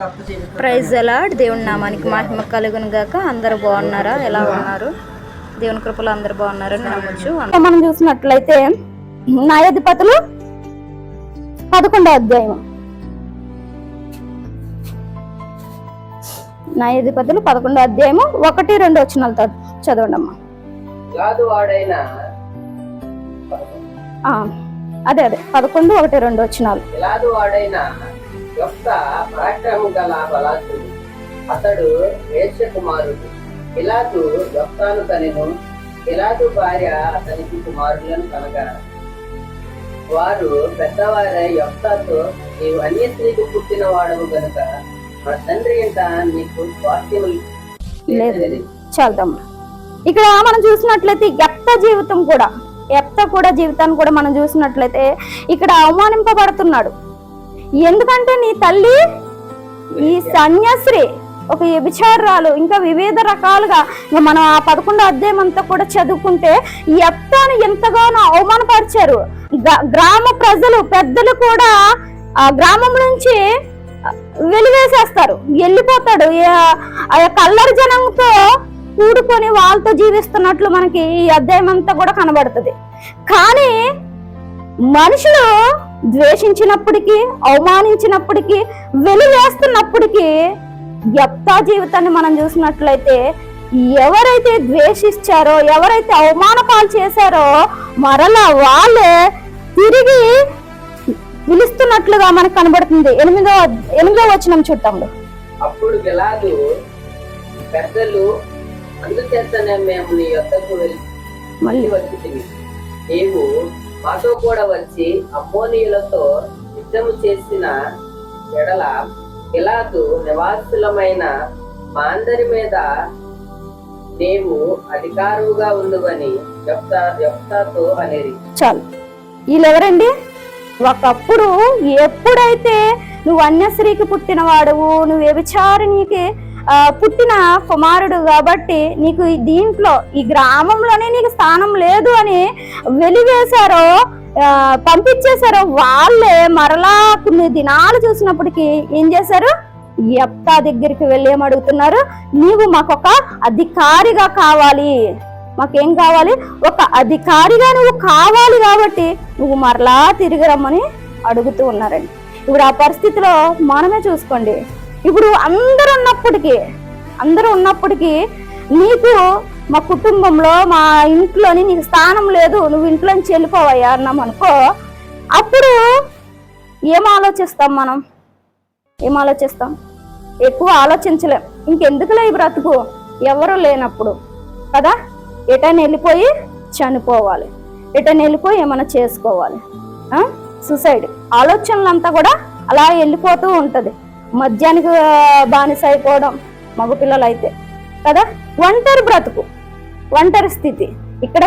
Praise అలాడ్. దేవుని నామానికి మహిమ కలుగును గాక. అందరూ బాగున్నారా? ఎలా ఉన్నారు? దేవుని కృపలో అందరూ బాగున్నారని నమ్మొచ్చు. మనం చూసినట్లయితే న్యాయాధిపతులు 11వ అధ్యాయం, న్యాయాధిపతులు 11వ అధ్యాయము 1-2 వచనాలతో చదవండి అమ్మా. అదే 11:1-2 వచనాలు. పరాక్రమం గల బలాసుడు, అతడు వేశ్య కుమారుడు. పిలాతు యొక్తాను కనెను. పిలాతు భార్య అతనికి కుమారులను కనగా వారు పెద్దవారే యొక్తాతో, నీవు అన్య స్త్రీకి పుట్టిన వాడవు గనుక మా తండ్రి ఇంట నీకు స్వాస్థ్యం లేదు. చాలుదమ్మా. ఇక్కడ మనం చూసినట్లయితే యెఫ్తా జీవితాన్ని కూడా మనం చూసినట్లయితే ఇక్కడ అవమానింపబడుతున్నాడు. ఎందుకంటే నీ తల్లి ఈ సన్యాస్త్రీ, ఒక వ్యభిచారాలు, ఇంకా వివిధ రకాలుగా ఇంకా మనం ఆ 11వ అధ్యాయం అంతా కూడా చదువుకుంటే యెఫ్తాను ఎంతగానో అవమానపరిచారు. గ్రామ ప్రజలు, పెద్దలు కూడా ఆ గ్రామం నుంచి వెలివేసేస్తారు, వెళ్ళిపోతాడు. ఆ యొక్క అల్లరి జనంతో కూడుకొని వాళ్ళతో జీవిస్తున్నట్లు మనకి ఈ అధ్యాయం అంతా కూడా కనబడుతుంది. కానీ మనుషులు ద్వేషించినప్పటికీ, అవమానించినప్పటికీ, వెలివేస్తున్నప్పటికీ యెఫ్తా జీవితాన్ని మనం చూసినట్లయితే ఎవరైతే ద్వేషించారో, ఎవరైతే అవమానపాలు చేశారో మరలా వాళ్ళే తిరిగి పిలుస్తున్నట్లుగా మనకు కనబడుతుంది. 8వ వచనం చూద్దాం. అప్పుడు గిలాదు పెద్దలు, అందుచేతనే మేము నీ యొద్దకు మళ్ళీ వచ్చితిమి. నీవు మాతో కూడా వచ్చి అమ్మోనీయులతో యుద్ధము చేసిన ఎడల గిలాదు నివాసులమైన మా అందరి మీద నీవు అధికారుగా ఉండువని యెఫ్తాతో అనేది. చాలు. వీళ్ళెవరండి? ఒకప్పుడు ఎప్పుడైతే నువ్వు అన్యస్త్రీకి పుట్టిన వాడువు, నువ్వు వ్యభిచారిణికి పుట్టిన కుమారుడు కాబట్టి నీకు దీంట్లో ఈ గ్రామంలోనే నీకు స్థానం లేదు అని వెలివేశారో, పంపించేశారో, వాళ్ళే మరలా కొన్ని దినాలు చూసినప్పటికీ ఏం చేశారు? యెఫ్తా దగ్గరికి వెళ్ళి ఏమడుగుతున్నారు? నీవు మాకొక అధికారిగా కావాలి, మాకేం కావాలి? ఒక అధికారిగా నువ్వు కావాలి, కాబట్టి నువ్వు మరలా తిరిగి రమ్మని అడుగుతూ ఉన్నారండి. ఇప్పుడు ఆ పరిస్థితిలో మనమే చూసుకోండి. ఇప్పుడు అందరూ ఉన్నప్పటికీ నీకు మా కుటుంబంలో, మా ఇంట్లోని నీకు స్థానం లేదు, నువ్వు ఇంట్లో నుంచి వెళ్ళిపోవయ్యా అన్నాం అనుకో, అప్పుడు ఏం ఆలోచిస్తాం? ఎక్కువ ఆలోచించలేం. ఇంకెందుకులే ఈ బ్రతుకు, ఎవరు లేనప్పుడు కదా, ఎటైనా వెళ్ళిపోయి చనిపోవాలి, ఎటైనా వెళ్ళిపోయి ఏమైనా చేసుకోవాలి. సూసైడ్ ఆలోచనలంతా కూడా అలా వెళ్ళిపోతూ ఉంటది. మద్యానికి బానిస అయిపోవడం మగపిల్లలు అయితే కదా, ఒంటరి బ్రతుకు, ఒంటరి స్థితి. ఇక్కడ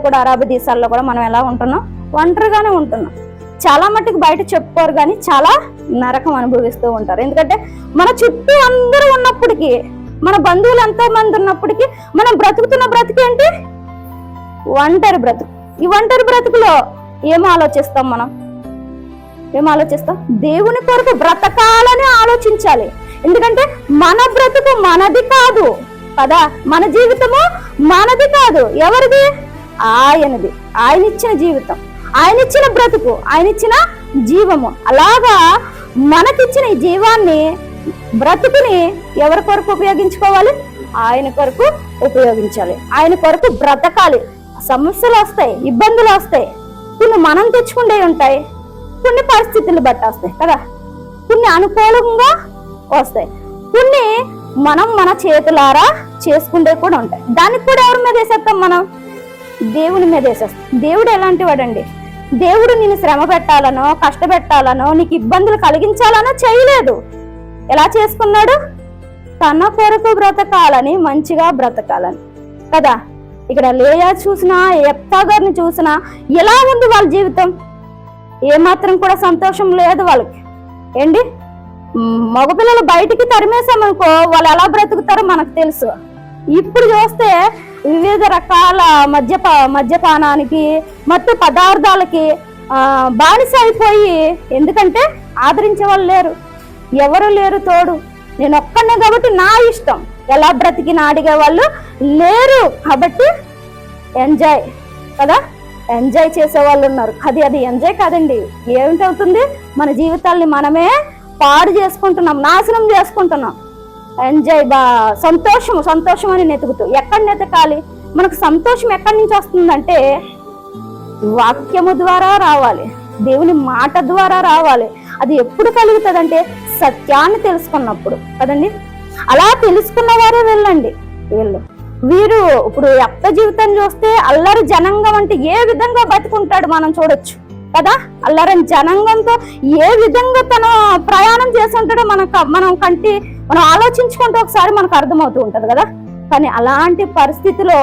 కూడా అరబ్ దేశాల్లో కూడా మనం ఎలా ఉంటున్నాం? ఒంటరిగానే ఉంటున్నాం. చాలా మట్టుకు బయట చెప్పుకోరు, కానీ చాలా నరకం అనుభవిస్తూ ఉంటారు. ఎందుకంటే మన చుట్టూ అందరూ ఉన్నప్పటికీ, మన బంధువులు ఎంతో మంది ఉన్నప్పటికీ మనం బ్రతుకుతున్న బ్రతుకేంటి? ఒంటరి బ్రతుకు. ఈ ఒంటరి బ్రతుకులో ఏం ఆలోచిస్తాం? దేవుని కొరకు బ్రతకాలని ఆలోచించాలి. ఎందుకంటే మన బ్రతుకు మనది కాదు కదా, మన జీవితము మనది కాదు. ఎవరిది? ఆయనది. ఆయన ఇచ్చిన జీవితం, ఆయన ఇచ్చిన బ్రతుకు, ఆయన ఇచ్చిన జీవము. అలాగా మనకిచ్చిన ఈ జీవాన్ని, బ్రతుకుని ఎవరి కొరకు ఉపయోగించుకోవాలి? ఆయన కొరకు ఉపయోగించాలి. ఆయన కొరకు బ్రతకాలి. సమస్యలు వస్తాయి, ఇబ్బందులు వస్తాయి, కొన్ని మనం తెచ్చుకుంటే ఉంటాయి, కొన్ని పరిస్థితులు బట్టి వస్తాయి కదా, కొన్ని అనుకూలంగా వస్తాయి, కొన్ని మనం మన చేతులారా చేసుకుంటే కూడా ఉంటాయి. దానికి కూడా ఎవరి మీద వేసేస్తాం? మనం దేవుని మీద వేసేస్తాం. దేవుడు ఎలాంటి వాడండి? దేవుడు నిన్ను శ్రమ పెట్టాలనో, కష్టపెట్టాలనో, నీకు ఇబ్బందులు కలిగించాలనో చేయలేదు. ఎలా చేసుకున్నాడు? తన కొరకు బ్రతకాలని, మంచిగా బ్రతకాలని కదా. ఇక్కడ లేయా చూసినా, యెఫ్తా గారిని చూసినా ఎలా ఉంది వాళ్ళ జీవితం? ఏమాత్రం కూడా సంతోషం లేదు వాళ్ళకి. ఏంటి, మగపిల్లలు బయటికి తరిమేసామనుకో వాళ్ళు ఎలా బ్రతుకుతారో మనకు తెలుసు. ఇప్పుడు చూస్తే వివిధ రకాల మద్యపానానికి, మత్తు పదార్థాలకి బానిస అయిపోయి, ఎందుకంటే ఆదరించే వాళ్ళు లేరు, ఎవరు లేరు తోడు, నేను ఒక్కనే కాబట్టి నా ఇష్టం, ఎలా బ్రతికినా అడిగే వాళ్ళు లేరు. కాబట్టి ఎంజాయ్ కదా, ఎంజాయ్ చేసే వాళ్ళు ఉన్నారు. అది ఎంజాయ్ కాదండి. ఏమిటవుతుంది, మన జీవితాల్ని మనమే పాడు చేసుకుంటున్నాం, నాశనం చేసుకుంటున్నాం. ఎంజాయ్ సంతోషం అని నెతుకుతూ ఎక్కడ నెతకాలి? మనకు సంతోషం ఎక్కడి నుంచి వస్తుందంటే వాక్యము ద్వారా రావాలి, దేవుని మాట ద్వారా రావాలి. అది ఎప్పుడు కలుగుతుందంటే సత్యాన్ని తెలుసుకున్నప్పుడు కదండి. అలా తెలుసుకున్న వారే వెళ్ళండి. వీరు ఇప్పుడు యెఫ్త జీవితం చూస్తే అల్లరి జనాంగం అంటే ఏ విధంగా బతుకుంటాడు మనం చూడొచ్చు కదా. అల్లరి జనాంగంతో ఏ విధంగా తను ప్రయాణం చేసి ఉంటాడో మనం ఆలోచించుకుంటే ఒకసారి మనకు అర్థమవుతూ ఉంటది కదా. కానీ అలాంటి పరిస్థితిలో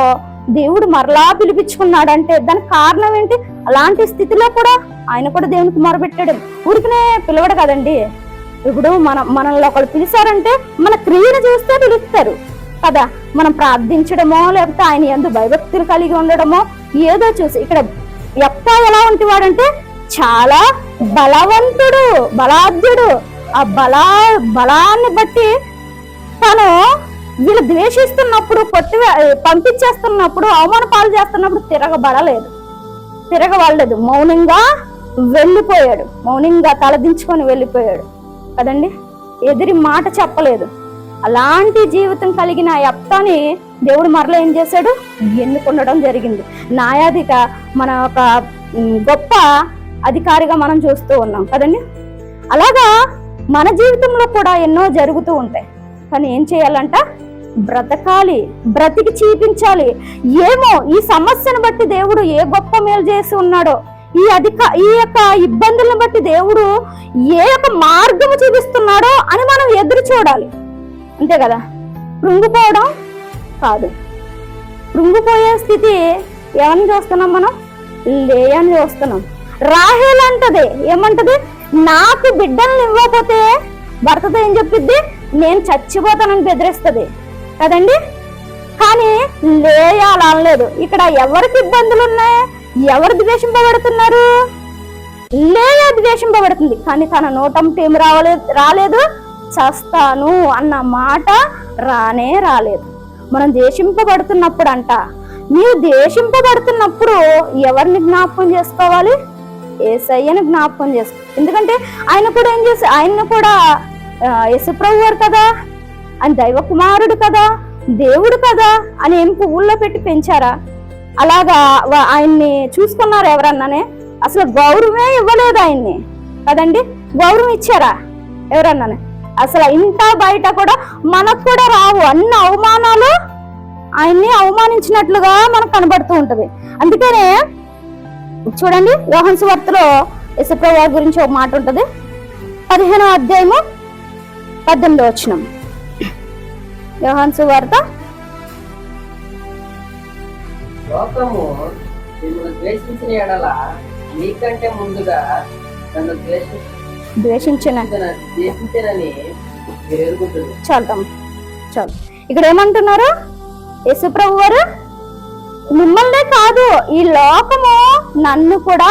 దేవుడు మరలా పిలిపించుకున్నాడంటే దానికి కారణం ఏంటి? అలాంటి స్థితిలో కూడా ఆయన కూడా దేవునికి మొరపెట్టాడు. ఊరికనే పిలవడు కదండి. ఇప్పుడు మనల్ని ఒకళ్ళు పిలిచారంటే మన క్రియను చూస్తే పిలుస్తారు కదా. మనం ప్రార్థించడమో లేకపోతే ఆయన యందు భయభక్తులు కలిగి ఉండడమో ఏదో చూసి. ఇక్కడ యెఫ్త ఎలా ఉంటేవాడంటే చాలా బలవంతుడు, బలాఢ్యుడు. ఆ బలాన్ని బట్టి తను వీళ్ళు ద్వేషిస్తున్నప్పుడు, పంపించేస్తున్నప్పుడు, అవమాన పాలు చేస్తున్నప్పుడు తిరగబడలేదు, మౌనంగా వెళ్ళిపోయాడు, మౌనంగా తలదించుకొని వెళ్ళిపోయాడు కదండి. ఎదిరి మాట చెప్పలేదు. అలాంటి జీవితం కలిగిన యెఫ్తాని దేవుడు మరలా ఏం చేశాడు? ఎన్నుకొనడం జరిగింది. న్యాయాధిక మన ఒక గొప్ప అధికారిగా మనం చూస్తూ ఉన్నాం కదండి. అలాగా మన జీవితంలో కూడా ఎన్నో జరుగుతూ ఉంటాయి. కానీ ఏం చేయాలంట? బ్రతకాలి, బ్రతికి చూపించాలి. ఏమో ఈ సమస్యను బట్టి దేవుడు ఏ గొప్ప మేలు చేసి ఉన్నాడో, ఈ యొక్క ఇబ్బందులను బట్టి దేవుడు ఏ యొక్క మార్గము చూపిస్తున్నాడో అని మనం ఎదురు చూడాలి. అంతే కదా. కృంగిపోవడం కాదు. కృంగిపోయే స్థితి ఎవరిని చూస్తున్నాం మనం? లేయని చూస్తున్నాం. రాహేల్ అంటది, ఏమంటది? నాకు బిడ్డలను ఇవ్వకపోతే భర్తతో ఏం చెప్పిద్ది? నేను చచ్చిపోతానని బెదిరిస్తుంది కదండి. కానీ లేయా అలా అనలేదు. ఇక్కడ ఎవరికి ఇబ్బందులు ఉన్నాయి? ఎవరు ద్వేషింపబడుతున్నారు? లేయా ద్వేషింపబడుతుంది. కానీ తన నోటంటే ఏమి రాలేదు, చస్తాను అన్న మాట రాలేదు. మనం ద్వేషింపబడుతున్నప్పుడు నీవు ద్వేషింపబడుతున్నప్పుడు ఎవరిని జ్ఞాపకం చేసుకోవాలి? యేసయ్యని జ్ఞాపకం చేసుకో. ఎందుకంటే ఆయన కూడా ఏం చేసి, ఆయన కూడా యేసుప్రభు వారు కదా, ఆయన దైవ కుమారుడు కదా, దేవుడు కదా అని ఏం పువ్వుల్లో పెట్టి పెంచారా? అలాగా ఆయన్ని చూసుకున్నారు ఎవరన్నానే? అసలు గౌరవమే ఇవ్వలేదు ఆయన్ని కదండి. గౌరవం ఇచ్చారా ఎవరన్నానే? అసలు ఇంత బయట కూడా మనకు కూడా రావు. అన్ని అవమానాలు ఆయన్ని అవమానించినట్లుగా మనకు కనబడుతూ ఉంటది. అందుకనే చూడండి, యోహాను సువార్తలో యేసుప్రభు వారి గురించి ఒక మాట ఉంటది. 15వ అధ్యాయము 18వ వచనం. యోహాను సువార్త. లోకము నిన్ను ద్వేషించిన ఎడల నీకంటే ముందుగా నన్ను ద్వేషించనని మీరు ఎరుగుతుంది. చాలు. ఇక్కడ ఏమంటున్నారు? యేసుప్రభు వారు మిమ్మల్నే కాదు, ఈ లోకము నన్ను కూడా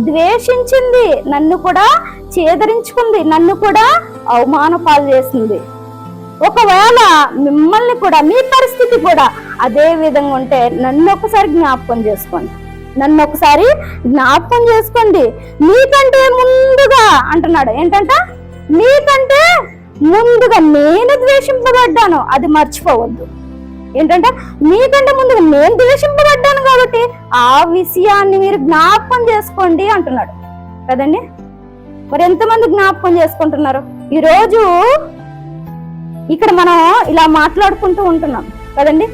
ద్వేషించింది, నన్ను కూడా చేదరించుకుంది, నన్ను కూడా అవమాన పాలు చేసింది. ఒకవేళ మిమ్మల్ని కూడా, మీ పరిస్థితి కూడా అదే విధంగా ఉంటే నన్ను ఒకసారి జ్ఞాపకం చేసుకోండి. మీకంటే ముందుగా అంటున్నాడు. ఏంటంట? మీకంటే ముందుగా నేను ద్వేషింపబడ్డాను, అది మర్చిపోవద్దు. ఏంటంటే మీకంటే ముందుగా నేను ద్వేషింపబడ్డాను కాబట్టి ఆ విషయాన్ని మీరు జ్ఞాపకం చేసుకోండి అంటున్నాడు కదండి. మరి ఎంతమంది జ్ఞాపకం చేసుకుంటున్నారు? ఈరోజు ఇక్కడ మనం ఇలా మాట్లాడుకుంటూ ఉంటున్నాం కదండి.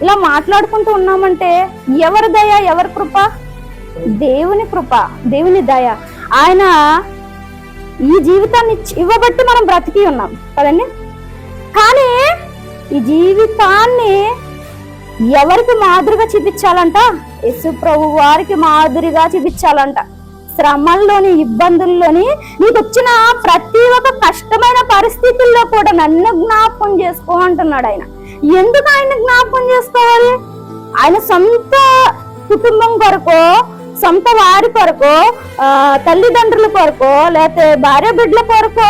ఇలా మాట్లాడుకుంటూ ఉన్నామంటే ఎవరి దయ, ఎవరి కృప? దేవుని కృప, దేవుని దయ. ఆయన ఈ జీవితాన్ని ఇవ్వబట్టి మనం బ్రతికి ఉన్నాం కదండి. కానీ ఈ జీవితాన్ని ఎవరికి మాదిరిగా చూపించాలంట? యేసు ప్రభు వారికి మాదిరిగా చూపించాలంట. శ్రమల్లోని, ఇబ్బందుల్లోని, నీకు వచ్చిన ప్రతి ఒక్క కష్టమైన పరిస్థితుల్లో కూడా నన్ను జ్ఞాపకం చేసుకో అంటున్నాడు ఆయన. ఎందుకు ఆయన జ్ఞాపకం చేసుకోవాలి? ఆయన సొంత కుటుంబం కొరకు, సొంత వారి కొరకు, తల్లిదండ్రుల కొరకు, లేకపోతే భార్య బిడ్డల కొరకు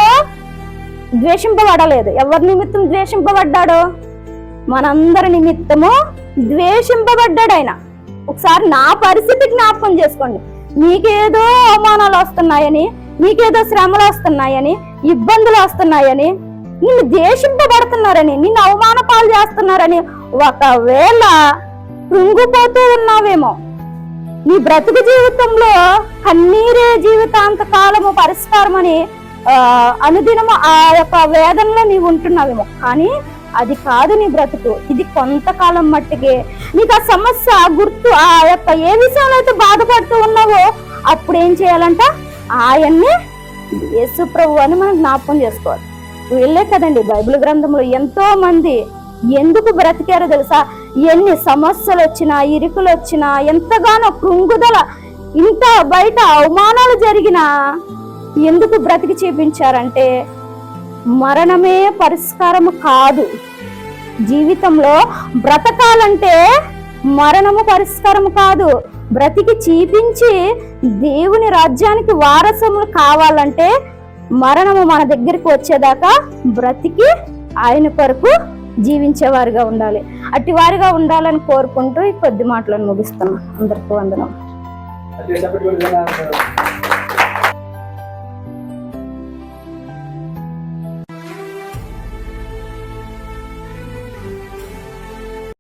ద్వేషింపబడలేదు. ఎవరి నిమిత్తం ద్వేషింపబడ్డాడు? మనందరి నిమిత్తము ద్వేషింపబడ్డాడు ఆయన. ఒకసారి నా పరిస్థితి జ్ఞాపకం చేసుకోండి. మీకేదో అవమానాలు వస్తున్నాయని, మీకేదో శ్రమలు వస్తున్నాయని, ఇబ్బందులు వస్తున్నాయని, నిన్ను ద్వేషింపబడుతున్నారని, నిన్ను అవమాన పాలు చేస్తున్నారని ఒకవేళ కృంగిపోతూ ఉన్నావేమో, నీ బ్రతుకు జీవితంలో కన్నీరే జీవితాంత కాలము పరిష్కారం అని అనుదినము ఆ యొక్క వేదనలో నీవు ఉంటున్నావేమో. కానీ అది కాదు నీ బ్రతుకు. ఇది కొంతకాలం మట్టికే. నీకు ఆ సమస్య గుర్తు, ఆ యొక్క ఏ విషయంలో అయితే బాధపడుతూ ఉన్నావో అప్పుడు ఏం చేయాలంట? ఆయన్ని యేసు ప్రభు అని మనం జ్ఞాపకం చేసుకోవాలి. వీళ్ళే కదండి బైబిల్ గ్రంథంలో ఎంతో మంది ఎందుకు బ్రతికారో తెలుసా? ఎన్ని సమస్యలు వచ్చినా, ఇరుకులు వచ్చినా, ఎంతగానో కృంగుదల, ఇంత బయట అవమానాలు జరిగినా ఎందుకు బ్రతికి చూపించారంటే మరణమే పరిష్కారము కాదు. జీవితంలో బ్రతకాలంటే మరణము పరిష్కారము కాదు. బ్రతికి చూపించి దేవుని రాజ్యానికి వారసములు కావాలంటే మరణము మన దగ్గరికి వచ్చేదాకా బ్రతికి ఆయన కొరకు జీవించేవారుగా ఉండాలి. అట్టి వారిగా ఉండాలని కోరుకుంటూ ఈ కొద్ది మాటలను ముగిస్తున్నాం. అందరికీ వందనం.